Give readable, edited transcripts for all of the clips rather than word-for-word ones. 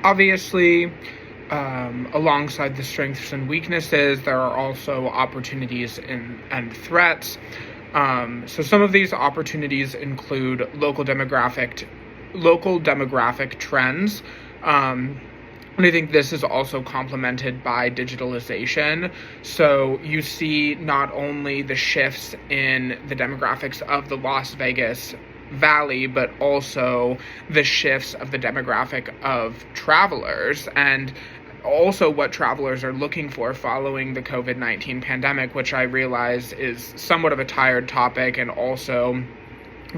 Obviously, alongside the strengths and weaknesses, there are also opportunities and threats. So some of these opportunities include local demographic trends. And I think this is also complemented by digitalization. So you see not only the shifts in the demographics of the Las Vegas Valley, but also the shifts of the demographic of travelers, and also what travelers are looking for following the COVID-19 pandemic, which I realize is somewhat of a tired topic, and also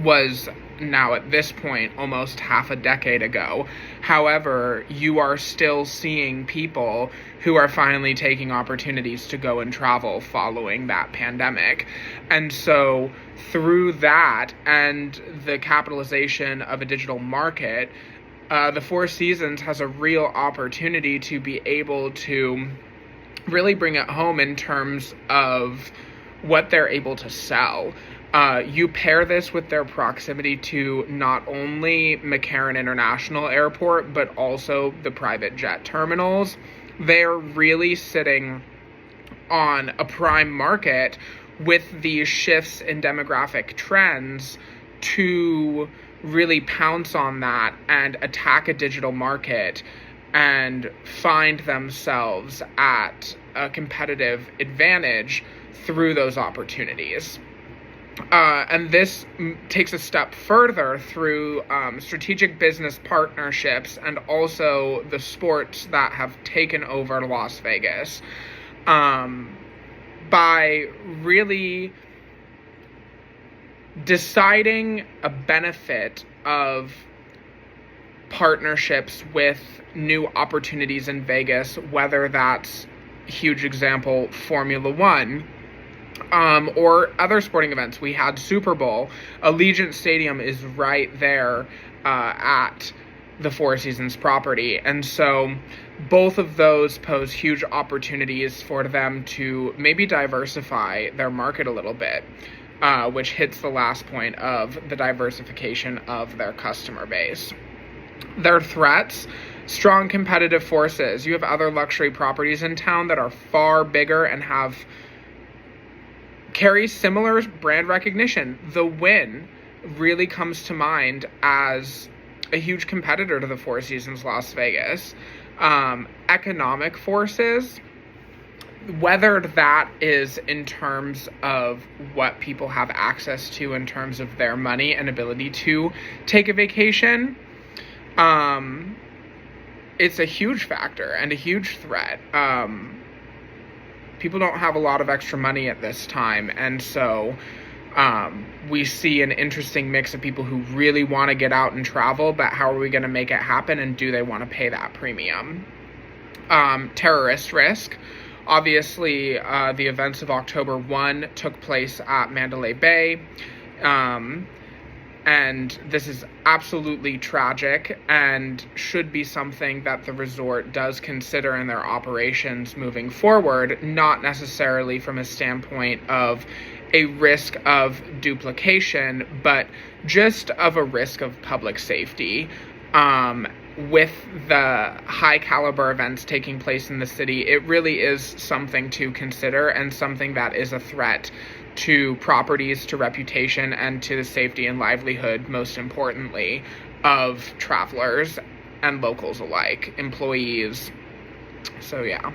was now at this point almost half a decade ago. However, you are still seeing people who are finally taking opportunities to go and travel following that pandemic. And so through that and the capitalization of a digital market, the Four Seasons has a real opportunity to be able to really bring it home in terms of what they're able to sell. You pair this with their proximity to not only McCarran International Airport, but also the private jet terminals. They're really sitting on a prime market with these shifts in demographic trends to really pounce on that and attack a digital market and find themselves at a competitive advantage through those opportunities. And this takes a step further through strategic business partnerships and also the sports that have taken over Las Vegas. By really deciding a benefit of partnerships with new opportunities in Vegas, whether that's, huge example, Formula One, or other sporting events. We had Super Bowl. Allegiant Stadium is right there at the Four Seasons property. And so both of those pose huge opportunities for them to maybe diversify their market a little bit, which hits the last point of the diversification of their customer base. Their threats: strong competitive forces. You have other luxury properties in town that are far bigger and carry similar brand recognition. The Wynn really comes to mind as a huge competitor to the Four Seasons Las Vegas. Economic forces, whether that is in terms of what people have access to in terms of their money and ability to take a vacation, it's a huge factor and a huge threat. People don't have a lot of extra money at this time, and so we see an interesting mix of people who really want to get out and travel, but how are we going to make it happen, and do they want to pay that premium? Terrorist risk. Obviously, the events of October 1 took place at Mandalay Bay, and this is absolutely tragic and should be something that the resort does consider in their operations moving forward, not necessarily from a standpoint of a risk of duplication, but just of a risk of public safety. With the high caliber events taking place in the city, it really is something to consider and something that is a threat to properties, to reputation, and to the safety and livelihood, most importantly, of travelers and locals alike, employees. So yeah.